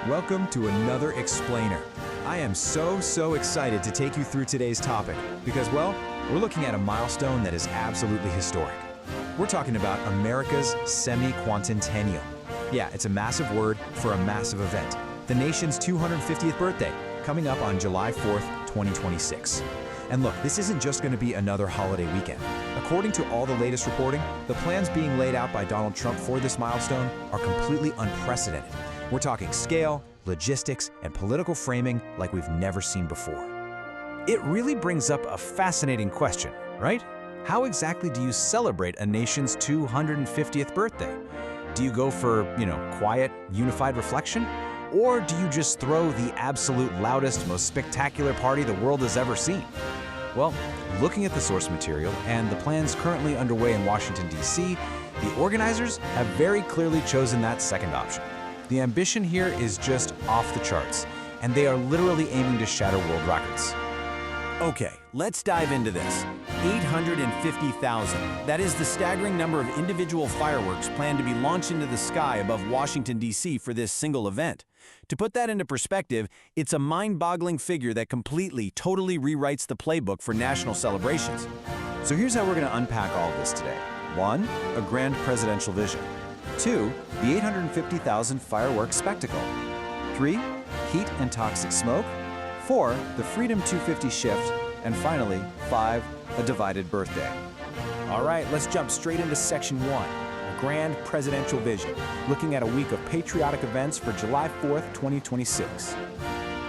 Welcome to another Explainer. I am so excited to take you through today's topic because, well, we're looking at a milestone that is absolutely historic. We're talking about America's Semiquincentennial. Yeah, it's a massive word for a massive event. The nation's 250th birthday, coming up on July 4th, 2026. And look, this isn't just going to be another holiday weekend. According to all the latest reporting, the plans being laid out by Donald Trump for this milestone are completely unprecedented. We're talking scale, logistics, and political framing like we've never seen before. It really brings up a fascinating question, right? How exactly do you celebrate a nation's 250th birthday? Do you go for, quiet, unified reflection? Or do you just throw the absolute loudest, most spectacular party the world has ever seen? Well, looking at the source material and the plans currently underway in Washington, D.C., the organizers have very clearly chosen that second option. The ambition here is just off the charts, and they are literally aiming to shatter world records. Okay, let's dive into this. 850,000. That is the staggering number of individual fireworks planned to be launched into the sky above Washington, D.C. for this single event. To put that into perspective, it's a mind-boggling figure that totally rewrites the playbook for national celebrations. So here's how we're going to unpack all of this today. 1. A grand presidential vision. 2. The 850,000 fireworks spectacle. 3. Heat and toxic smoke. 4. The Freedom 250 shift. And finally, 5. A divided birthday. All right, let's jump straight into Section 1, a grand presidential vision, looking at a week of patriotic events for July 4th, 2026.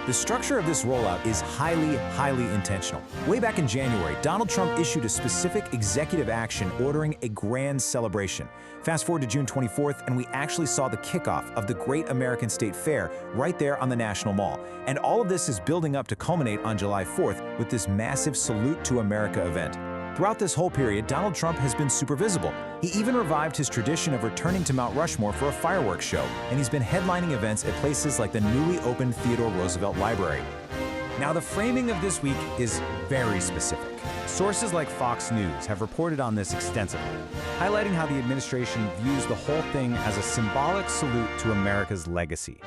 The structure of this rollout is highly intentional. Way back in January, Donald Trump issued a specific executive action ordering a grand celebration. Fast forward to June 24th, and we actually saw the kickoff of the Great American State Fair right there on the National Mall. And all of this is building up to culminate on July 4th with this massive Salute to America event. Throughout this whole period, Donald Trump has been super visible. He even revived his tradition of returning to Mount Rushmore for a fireworks show, and he's been headlining events at places like the newly opened Theodore Roosevelt Library. Now, the framing of this week is very specific. Sources like Fox News have reported on this extensively, highlighting how the administration views the whole thing as a symbolic salute to America's legacy.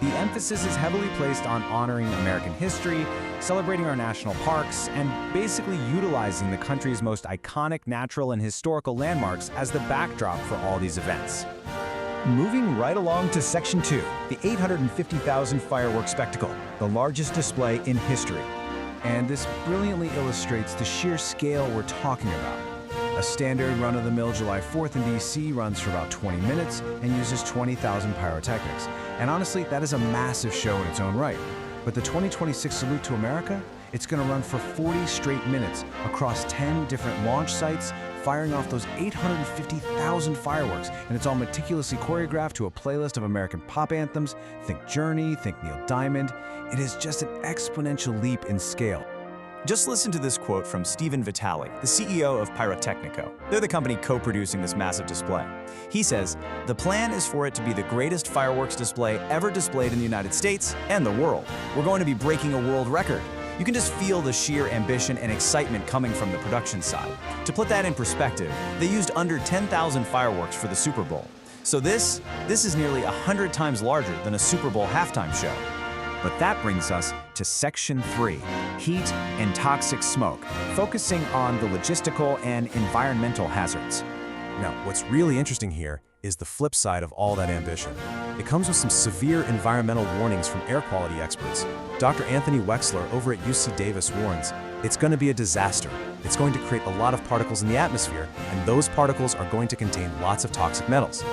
The emphasis is heavily placed on honoring American history, celebrating our national parks, and basically utilizing the country's most iconic natural and historical landmarks as the backdrop for all these events. Moving right along to Section 2, the 850,000 fireworks spectacle, the largest display in history. And this brilliantly illustrates the sheer scale we're talking about. A standard run-of-the-mill July 4th in D.C. runs for about 20 minutes and uses 20,000 pyrotechnics. And honestly, that is a massive show in its own right. But the 2026 Salute to America, it's going to run for 40 straight minutes across 10 different launch sites, firing off those 850,000 fireworks, and it's all meticulously choreographed to a playlist of American pop anthems. Think Journey, think Neil Diamond. It is just an exponential leap in scale. Just listen to this quote from Stephen Vitale, the CEO of Pyrotechnico. They're the company co-producing this massive display. He says, "The plan is for it to be the greatest fireworks display ever displayed in the United States and the world. We're going to be breaking a world record." You can just feel the sheer ambition and excitement coming from the production side. To put that in perspective, they used under 10,000 fireworks for the Super Bowl. So this is nearly 100 times larger than a Super Bowl halftime show. But that brings us to Section 3, heat and toxic smoke, focusing on the logistical and environmental hazards. Now, what's really interesting here is the flip side of all that ambition. It comes with some severe environmental warnings from air quality experts. Dr. Anthony Wexler over at UC Davis warns, it's going to be a disaster. It's going to create a lot of particles in the atmosphere, and those particles are going to contain lots of toxic metals.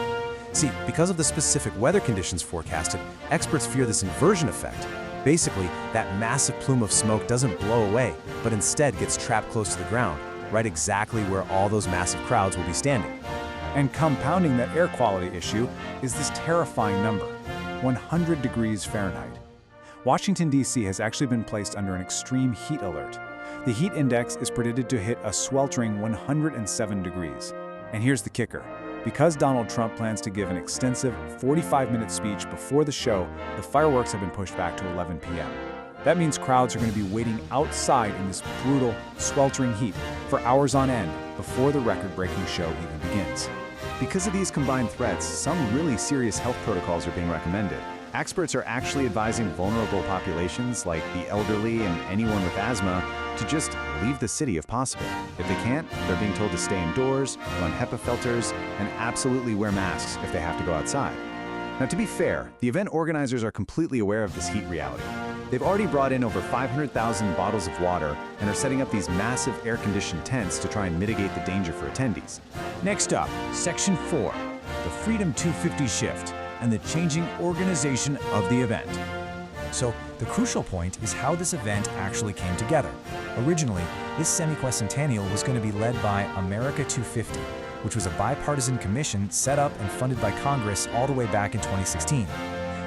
See, because of the specific weather conditions forecasted, experts fear this inversion effect. Basically, that massive plume of smoke doesn't blow away, but instead gets trapped close to the ground, right exactly where all those massive crowds will be standing. And compounding that air quality issue is this terrifying number, 100 degrees Fahrenheit. Washington, D.C. has actually been placed under an extreme heat alert. The heat index is predicted to hit a sweltering 107 degrees. And here's the kicker. Because Donald Trump plans to give an extensive 45-minute speech before the show, the fireworks have been pushed back to 11 p.m. That means crowds are going to be waiting outside in this brutal, sweltering heat for hours on end before the record-breaking show even begins. Because of these combined threats, some really serious health protocols are being recommended. Experts are actually advising vulnerable populations like the elderly and anyone with asthma to just leave the city if possible. If they can't, they're being told to stay indoors, run HEPA filters, and absolutely wear masks if they have to go outside. Now, to be fair, the event organizers are completely aware of this heat reality. They've already brought in over 500,000 bottles of water and are setting up these massive air-conditioned tents to try and mitigate the danger for attendees. Next up, Section 4, the Freedom 250 shift and the changing organization of the event. So, the crucial point is how this event actually came together. Originally, this semiquincentennial was going to be led by America 250, which was a bipartisan commission set up and funded by Congress all the way back in 2016.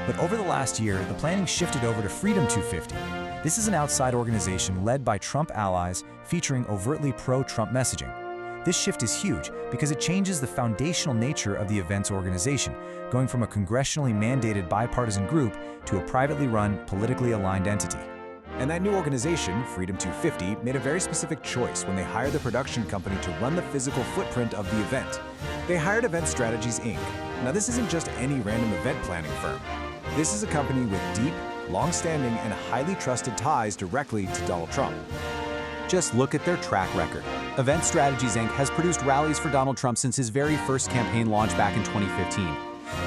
But over the last year, the planning shifted over to Freedom 250. This is an outside organization led by Trump allies featuring overtly pro-Trump messaging. This shift is huge because it changes the foundational nature of the event's organization, going from a congressionally mandated bipartisan group to a privately run, politically aligned entity. And that new organization, Freedom 250, made a very specific choice when they hired the production company to run the physical footprint of the event. They hired Event Strategies, Inc. Now, this isn't just any random event planning firm. This is a company with deep, long-standing, and highly trusted ties directly to Donald Trump. Just look at their track record. Event Strategies, Inc. has produced rallies for Donald Trump since his very first campaign launch back in 2015.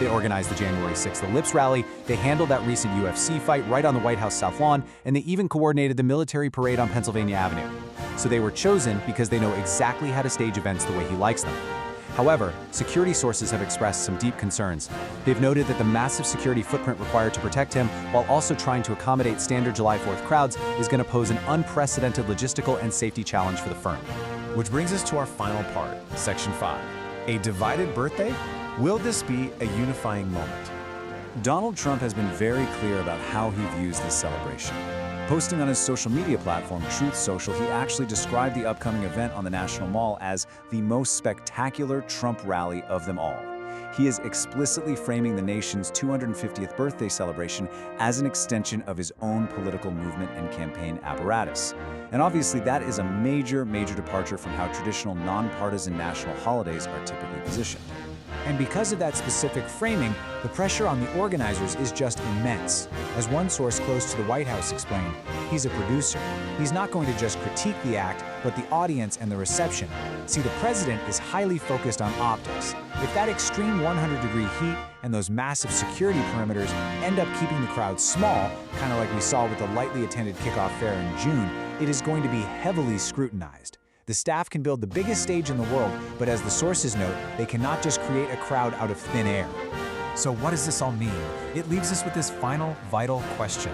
They organized the January 6th Ellipse rally, they handled that recent UFC fight right on the White House South Lawn, and they even coordinated the military parade on Pennsylvania Avenue. So they were chosen because they know exactly how to stage events the way he likes them. However, security sources have expressed some deep concerns. They've noted that the massive security footprint required to protect him, while also trying to accommodate standard July 4th crowds, is going to pose an unprecedented logistical and safety challenge for the firm. Which brings us to our final part, Section 5. A divided birthday? Will this be a unifying moment? Donald Trump has been very clear about how he views this celebration. Posting on his social media platform, Truth Social, he actually described the upcoming event on the National Mall as the most spectacular Trump rally of them all. He is explicitly framing the nation's 250th birthday celebration as an extension of his own political movement and campaign apparatus. And obviously that is a major departure from how traditional nonpartisan national holidays are typically positioned. And because of that specific framing, the pressure on the organizers is just immense. As one source close to the White House explained, he's a producer. He's not going to just critique the act, but the audience and the reception. See, the president is highly focused on optics. If that extreme 100-degree heat and those massive security perimeters end up keeping the crowd small, kind of like we saw with the lightly attended kickoff fair in June, it is going to be heavily scrutinized. The staff can build the biggest stage in the world, but as the sources note, they cannot just create a crowd out of thin air. So what does this all mean? It leaves us with this final, vital question.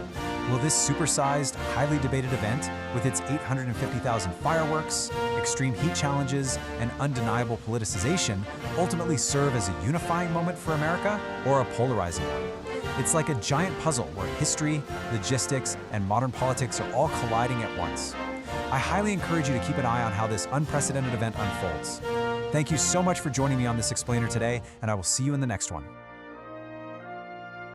Will this supersized, highly debated event, with its 850,000 fireworks, extreme heat challenges, and undeniable politicization, ultimately serve as a unifying moment for America or a polarizing one? It's like a giant puzzle where history, logistics, and modern politics are all colliding at once. I highly encourage you to keep an eye on how this unprecedented event unfolds. Thank you so much for joining me on this explainer today, and I will see you in the next one.